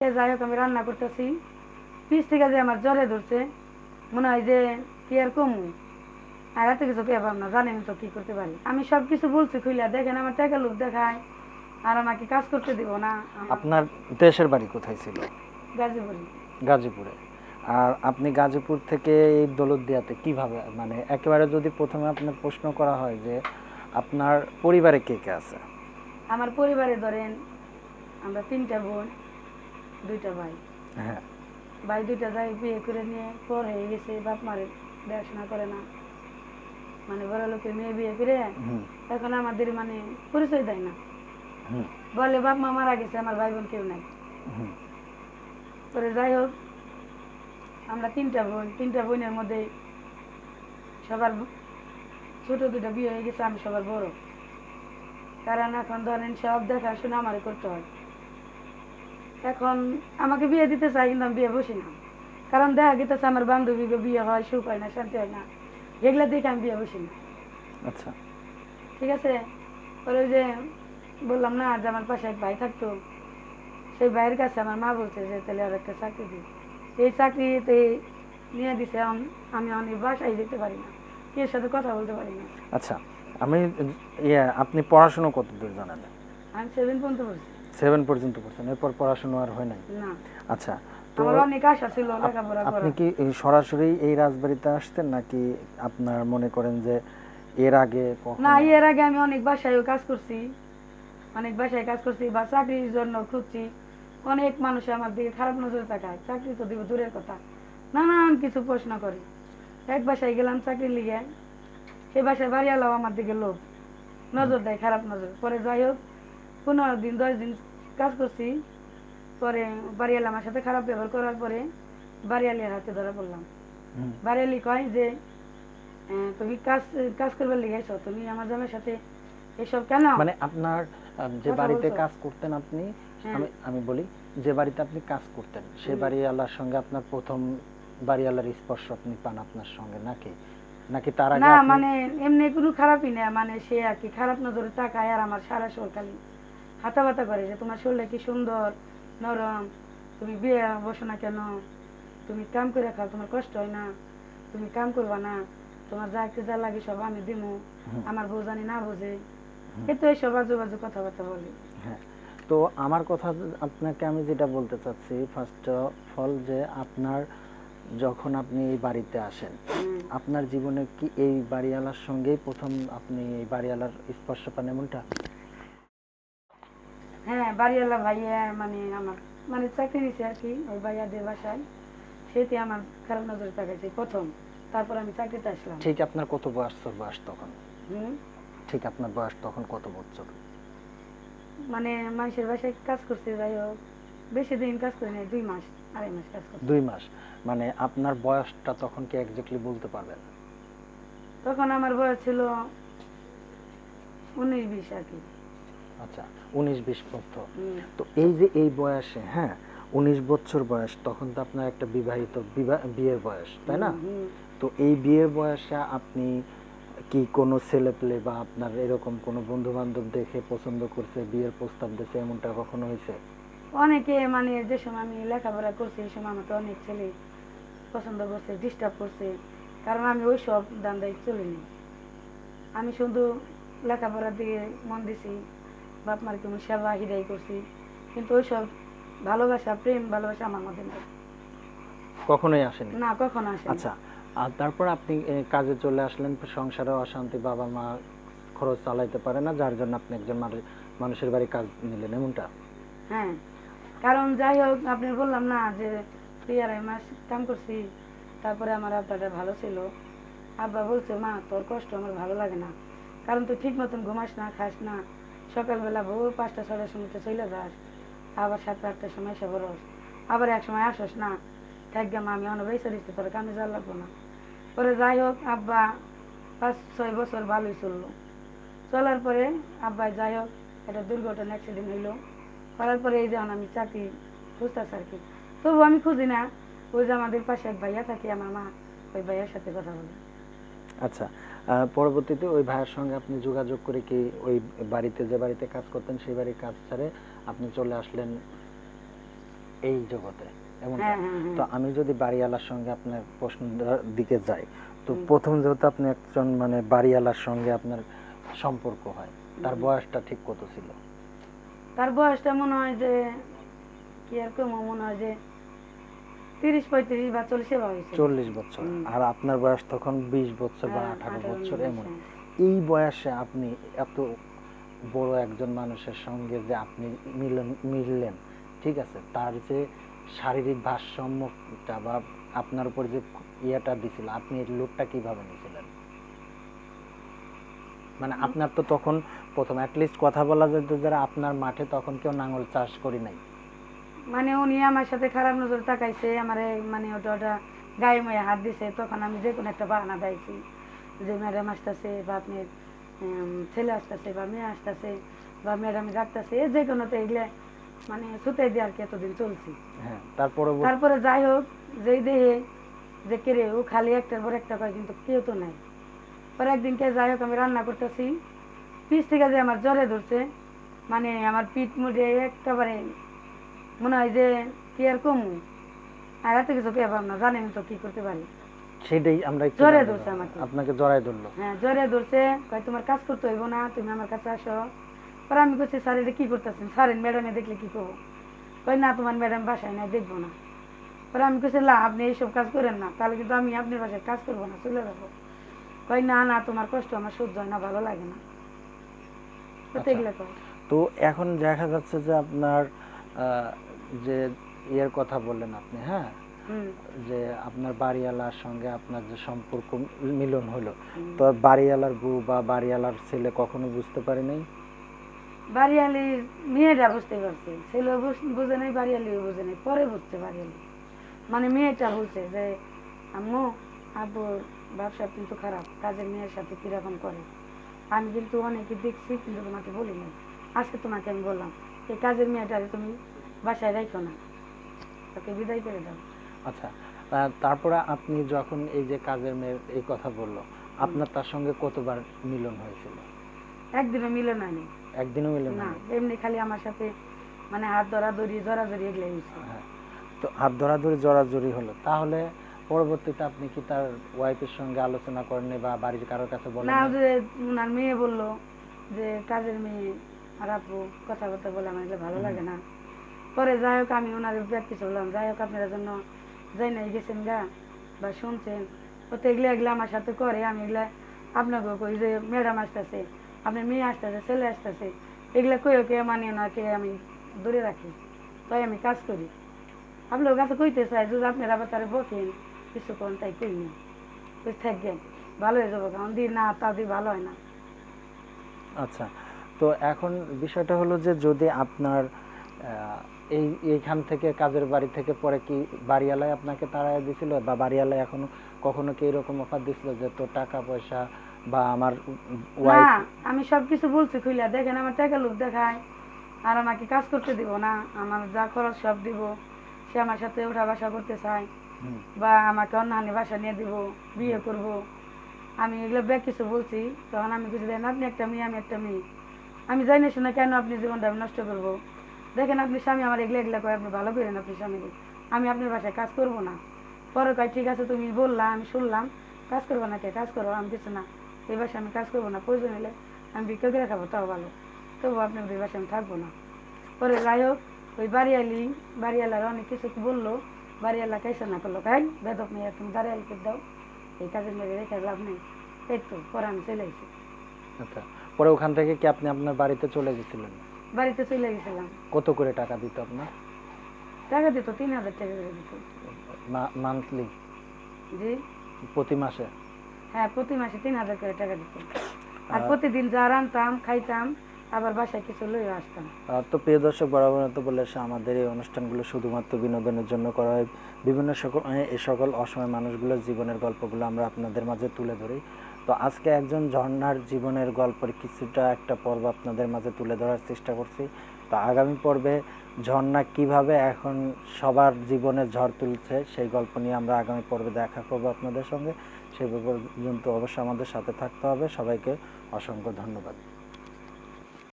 যাই হোক আমি রান্না করতেছি, পিস থেকে যে আমার জ্বরে ধরছে, মনে হয় যে কি আর কমু, আর এত কিছু পেয়ে না, জানেন তো কি করতে পারি। আমি সব কিছু বলছি খুইলা, দেখেন আমার টাকা লোক দেখায় আর আমাকে কাজ করতে দিব না। আপনার দেশের বাড়ি কোথায় ছিল? গাজীপুরে। গাজীপুরে। আর আপনি গাজীপুর থেকে এই দৌলতদিয়াতে কিভাবে, মানে একেবারে যদি প্রথমে আপনার প্রশ্ন করা হয় যে আপনার পরিবারে কে কে আছে? আমার পরিবারে ধরেন আমরা 3টা বোন, 2টা ভাই। হ্যাঁ। ভাই 2টা যাই বিয়ে করে নিয়ে পর হয়ে গেছে, বাপ মারে দেখাশোনা করে না, মানে বড় লোকের মেয়ে বিয়ে করে এখন আমাদের মানে পরিচয় দেয় না, বলে বাপ মা মারা গেছে, আমার ভাই বোন কেউ নাই। পরে যাই হোক আমরা 3টা বোন, 3টা বোনের মধ্যে সবার ছোট 2টা বিয়ে হয়ে গেছে, আমি সবার বড়। কারণ এখন ধরেন সব দেখাশোনা আমারই করতে হয়। এখন আমাকে বিয়ে দিতে চাই, কিন্তু আমি বিয়ে বসি না, কারণ দেখা গেতেছে আমার বান্ধবীকে বিয়ে হয়, সুখ হয় না, শান্তি হয় না, এগুলা দেখে আমি বিয়ে বসি না। আচ্ছা, ঠিক আছে। পরে ওই যে বললাম না যে আমার পাশে এক ভাই থাকতো, সেই ভাইয়ের কাছে আমার মা বলছে যে তাহলে আর একটা চাকরি দিই। এই চাকরিতে নিয়ে দিছে, আমি অনেক বাসায় যেতে পারি না, কেউ সাথে কথা বলতে পারি না। আচ্ছা। আমি আপনি পড়াশোনা কত দূর জানেন? আমি 7 পর্যন্ত পড়ছি। 7 পর্যন্ত পড়ছেন, এরপর পড়াশোনা আর হয় নাই? না, আচ্ছা। তো আমার অনেক আশা ছিল লেখাপড়া আপনি করার। কি সরাসরি এই রাজবাড়িতে আসতেন, নাকি আপনার মনে করেন যে এর আগে না, কখনো? এর আগে আমি অনেক বাসায়ও কাজ করছি, অনেক বাসায় কাজ করছি বা চাকরির জন্য খুঁজছি। অনেক মানুষ আমার দিকে খারাপ নজরে তাকায়, চাকরি তো দিব দূরের কথা, নানান কিছু প্রশ্ন করে। এক বাসায় গেলাম চাকরি লিগে, সেই বাসায় বাড়িওয়ালাও আমার দিকে লোক নজর দেয়, খারাপ নজর। পরে যাই হোক 15 দিন 10 দিন কাজ করছি, পরে বাড়িওয়ালা আমার সাথে খারাপ ব্যবহার করার পরে বাড়িওয়ালির হাতে ধরা পড়লাম। বাড়িওয়ালি কয় যে তুমি কাজ কাজ করবার লিগে আইছো, তুমি আমার জামাইয়ের সাথে এসব কেন মানে আপনার যে কথা বাড়িতে বলছো? কাজ করতেন আপনি, হ্যাঁ। আমি আমি বলি, যে বাড়িতে আপনি কাজ করতেন সে বাড়িওয়ালার সঙ্গে আপনার প্রথম বাড়িওয়ালার স্পর্শ আপনি পান আপনার সঙ্গে, নাকি নাকি তার আগে না, আপনি? মানে এমনি কোনো খারাপই না, মানে সে আর কি খারাপ নজরে তাকায় আর আমার সারা শরীর খালি হাতাবাতা করে যে তোমার শরীরটা কি সুন্দর নরম, তুমি বিয়ে বসো না কেন, তুমি কাম করে খাও, তোমার কষ্ট হয় না, তুমি কাম করবা না, তোমার যা একটু যা লাগে সব আমি দিমু, আমার বউ জানি না বোঝে, এ তো এইসব আজু বাজু কথাবার্তা বলে। হ্যাঁ। তো আমার কথা আপনাকে আমি যেটা বলতে চাচ্ছি, ফার্স্ট অফ অল, যে আপনার যখন আপনি এই বাড়িতে আসেন, আপনার জীবনে কি এই বাড়িওয়ালার সঙ্গেই প্রথম আপনি এই বাড়িওয়ালার স্পর্শ পান এমনটা? হ্যাঁ, বাড়িওয়ালা ভাইয়া মানে আমার মানে চাকরি নিছে আর কি ওই ভাইয়াদের বাসায়, সেটি আমার খারাপ নজরে তাকাইছে প্রথম, তারপর আমি চাকরিতে আসলাম। ঠিক আপনার কত বছর বয়স তখন? হুম। ঠিক আপনার বয়স তখন কত বছর? মানে মানুষের বাসায় কাজ করছে, যাই হোক বেশি দিন কাজ করে নাই, 2 মাস 2.5 মাস কাজ করছে। 2 মাস। মানে আপনার বয়সটা তখন কি এক্স্যাক্টলি বলতে পারবেন? তখন আমার বয়স ছিল 19-20 আর কি। আচ্ছা, 19-20 বছর। হুম। তো এই যে এই বয়সে, হ্যাঁ, 19 বছর বয়স, তখন তো আপনার একটা বিবাহিত বিয়ের বয়স, তাই না? হুম। তো এই বিয়ের বয়সে আপনি কি কোনো ছেলে পেলে বা আপনার এরকম কোনো বন্ধু বান্ধব দেখে পছন্দ করছে, বিয়ের প্রস্তাব দিয়েছে, এমনটা কখনো হয়েছে? অনেকে মানে যে সময় আমি লেখাপড়া করছি এই সময় আমাকে অনেক ছেলে পছন্দ করছে, ডিস্টার্ব করছে, কারণ আমি ওই সব দান্দায় চলিনি। আমি শুধু লেখাপড়ার দিকে মন দিছি, বাপ মার কেমন সেবা হৃদয় করছি, কিন্তু ওই সব ভালোবাসা প্রেম ভালোবাসা আমার মধ্যে নেই, কখনোই আসেনি? না কখনো আসে। আচ্ছা। আর তারপর আপনি কাজে চলে আসলেন, সংসারে অশান্তি, বাবা মা খরচ চালাইতে পারে না, যার জন্য আপনি একজন মানুষের বাড়ি কাজ নিলেন, এমনটা? হ্যাঁ, কারণ যাই হোক আপনি বললাম না যে 2.5 মাস কাম করছি, তারপরে আমার আব্বাটা ভালো ছিল। আব্বা বলছে মা তোর কষ্ট আমার ভালো লাগে না, কারণ তুই ঠিক মতন ঘুমাস না, খাস না, সকালবেলা ভোর 5টা-6টার সময় তো চলে যাস, আবার 7টা-8টার সময় এসে বরস, আবার এক সময় আসস না, থাকবে মা আমি অনবেসা দিচ্ছি তোর কামে যা লাগবো না। পরে যাই হোক আব্বা 5-6 বছর ভালোই চললো, চলার পরে আব্বা যাই হোক একটা দুর্ঘটনা অ্যাক্সিডেন্ট হইলো, করার পরে এই যেমন আমি চাকরি খুঁজতেছি আর কি, তবু আমি খুঁজি না, ওই যে আমাদের পাশে এক ভাইয়া থাকে আমার মা, ওই ভাইয়ার সাথে কথা বলি। আচ্ছা। পরবর্তীতে ওই ভাইয়ের সঙ্গে আপনি যোগাযোগ করে কি ওই বাড়িতে, যে বাড়িতে কাজ করতেন সেই বাড়ির কাজ ছেড়ে আপনি চলে আসলেন এই জগতে এমনটা। হ্যাঁ হ্যাঁ হ্যাঁ তো আমি যদি বাড়িওয়ালার সঙ্গে আপনার প্রশ্নটার দিকে যাই, তো প্রথম যেহেতু আপনি একজন মানে বাড়িওয়ালার সঙ্গে আপনার সম্পর্ক হয়, তার বয়সটা ঠিক কত ছিল? তার বয়সটা মনে হয় যে কি আর কম, মনে হয় যে 30-35 বা 40 এ হয়েছে। 40 বছর। আর আপনার বয়স তখন 20 বছর বা হ্যাঁ, 18 18 বছর এমন। হ্যাঁ। এই বয়সে আপনি এত বড় একজন মানুষের সঙ্গে যে আপনি মিললেন, ঠিক আছে, তার যে শারীরিক ভারসাম্যটা বা আপনার উপর যে ইয়েটা দিছিল, আপনি এই লোডটা কিভাবে নিয়েছিলেন? মানে আপনার তো তখন প্রথম অ্যাটলিস্ট কথা বলা যেত যারা আপনার মাঠে তখন কেউ নাঙল চাষ করি নাই। মানে উনি আমার সাথে খারাপ নজর তাকাইছে, আমারে মানে ওটা ওটা গায়ে ময়ে হাত দিছে, তখন আমি যে কোনো একটা বাহানা দিয়েছি যে ম্যাডাম আসতেছে বা আপনার ছেলে আসতেছে বা মেয়ে আসতেছে বা ম্যাডাম ডাকতেছে, যে কোনোতে এগুলো মানে ছুতাই দিয়ে আর কি এতদিন চলছি। হ্যাঁ, তারপরে তারপরে যাই হোক, যেই দেহে যে কেড়ে ও খালি একটার পর একটা কয়, কিন্তু কেউ তো নাই। পরে একদিনকে যাই হোক আমি রান্না করতেছি, পিছ থেকে যে আমার জ্বরে ধরছে, মানে আমার পিঠ মুড়ে একেবারে মনে হয় যে কি আর কমু, আর এত কিছু কে পাব না, জানেন তো কি করতে পারি। সেটাই আমরা একটু জ্বরে জানতে ধরছে চাই। আমাকে। আপনাকে জড়াই ধরলো? হ্যাঁ জ্বরে ধরছে, কয় তোমার কাজ করতে হইব না, তুমি আমার কাছে আসো। পরে আমি বলছি স্যার এটা কি করতেছেন, স্যারের ম্যাডামে দেখলে কি করবো? কয় না তোমার ম্যাডাম বাসায় নাই, দেখবো না। পরে আমি বলছি না আপনি এইসব কাজ করেন না, তাহলে কিন্তু আমি আপনার বাসায় কাজ করবো না, চলে যাবো। কয় না না তোমার কষ্ট আমার সহ্য হয় না, ভালো লাগে না। আচ্ছা। এগুলো কয়। তো এখন দেখা যাচ্ছে যে আপনার যে ইয়ের কথা বললেন আপনি, হ্যাঁ, হুম যে আপনার বাড়িওয়ালার সঙ্গে আপনার যে সম্পর্ক মিলন হলো, হুম। তো বাড়িওয়ালার বউ বা বাড়িওয়ালার ছেলে কখনো বুঝতে পারে নাই? বাড়িয়ালির মেয়েটা বুঝতে পারছে, ছেলেও বুঝে নাই, বাড়িয়ালিও বুঝে নাই, পরে বুঝছে বাড়িয়ালি। মানে মেয়েটা বলছে যে আম্মু আব্বুর ব্যবসা কিন্তু খারাপ, কাজের মেয়ের সাথে কিরকম করে। আমি কিন্তু অনেকে দেখছি, কিন্তু তোমাকে বলি নাই, আজকে তোমাকে আমি বললাম এই কাজের মেয়েটারে তুমি বাসায় রাখো না, তাকে বিদায় করে দাও। আচ্ছা, তারপরে আপনি যখন এই যে কাজের মেয়ের এই কথা বললো, আপনার তার সঙ্গে কতবার মিলন হয়েছিল? একদিনও মিলে নাই। একদিনও মিলন না, হয়নি? এমনি খালি আমার সাথে মানে হাত ধরাধরি জড়াজড়ি এগুলো হয়েছে। হ্যাঁ। তো হাত ধরাধরি জড়াজড়ি হলো, তাহলে পরবর্তীতে আপনি কি তার ওয়াইফের সঙ্গে আলোচনা করেন বা বাড়ির কারোর কাছে বলেন না, নাই? ওই যে উনার মেয়ে বললো যে কাজের মেয়ে আর আপু কথাবার্তা বলে আমার এগুলো ভালো লাগে না। পরে যাই হোক আমি ওনার প্র্যাকটিস হলাম, যাই হোক আপনার জন্য যাই নাই গেছেন গা বা শুনছেন, ও তো এগুলো এগুলো আমার সাথে করে, আমি এগুলা আপনাকে কই যে ম্যাডাম আসতেছে, আপনার মেয়ে আসতেছে, ছেলে আসতেছে, এগুলা কই ওকে মানে ওনাকে আমি ধরে রাখি, তাই আমি কাজ করি। আপনার কাছে কইতে চাই যদি আপনার আবার তারা বকেন কিছুক্ষণ, তাই কই না, থাকবেন ভালো হয়ে যাবো, কারণ দিই না তা দিয়ে ভালো হয় না। আচ্ছা, তো এখন বিষয়টা হলো যে যদি আপনার এইখান থেকে কাজের বাড়ি থেকে পরে কি বাড়িওয়ালায় আপনাকে তাড়ায় দিছিল, বা বাড়িওয়ালায় এখনো কখনো কি এরকম অফার দিছিল যে তোর টাকা পয়সা বা আমার না, ওয়াইফ? আমি সবকিছু বলছি খুইলা, দেখেন আমার টাকা লোক দেখায়, আর আমাকে কাজ করতে দিব না, আমার যা খরচ সব দিব, সে আমার সাথে উঠা বাসা করতে চায় বা আমাকে অন্যান্য বাসা নিয়ে দিব, বিয়ে করব, আমি এগুলো ব্যাগ কিছু বলছি। তখন আমি কিছু দেন, আপনি একটা মেয়ে আমি একটা মেয়ে, আমি জানি না শুনে কেন আপনি জীবনটা আমি নষ্ট করবো। দেখেন আপনি স্বামী আমার এগুলো এগুলো করে, আপনি ভালো করেন আপনি স্বামীকে, আমি আপনার বাসায় কাজ করব না। পরে কয় ঠিক আছে তুমি বললা আমি শুনলাম, কাজ করবো না, কে কাজ করবো, আমি কিছু না, এই বাসায় আমি কাজ করবো না, প্রয়োজন হলে আমি বিক্রি করে খাবো, তাও ভালো, তবু আপনার এই বাসায় আমি থাকবো না। পরে যাই হোক ওই বাড়িওয়ালার অনেক কিছু বললো, বাড়িওয়ালা কাইসা না করলো, কাই বেদক মেয়ে তুমি বাড়িওয়ালাকে দাও, এই কাজের মেয়ে রেখে লাভ নেই, এই তো পরে আমি চলে এসেছি। আচ্ছা, পরে ওখান থেকে কি আপনি আপনার বাড়িতে চলে গেছিলেন? বাড়িতে চলে গেছিলাম। কত করে টাকা দিত আপনার? টাকা দিত 3000 টাকা করে দিত। মান্থলি? জি প্রতি মাসে? হ্যাঁ, প্রতি মাসে 3000 করে টাকা দিত, আর প্রতিদিন যা রান্তাম খাইতাম, আবার বাসায় কিছু লইয়া আসতাম। তো প্রিয় দর্শক, বরাবর তো বলে আসে আমাদের এই অনুষ্ঠানগুলো শুধুমাত্র বিনোদনের জন্য করা হয়। বিভিন্ন এই সকল অসময় মানুষগুলোর জীবনের গল্পগুলো আমরা আপনাদের মাঝে তুলে ধরি। তো আজকে একজন ঝর্ণার জীবনের গল্পের কিছুটা একটা পর্ব আপনাদের মাঝে তুলে ধরার চেষ্টা করছি। তো আগামী পর্বে ঝর্ণা কিভাবে এখন সবার জীবনে ঝড় তুলছে সেই গল্প নিয়ে আমরা আগামী পর্বে দেখা করবো আপনাদের সঙ্গে। সেই পর্যন্ত অবশ্যই আমাদের সাথে থাকতে হবে। সবাইকে অসংখ্য ধন্যবাদ।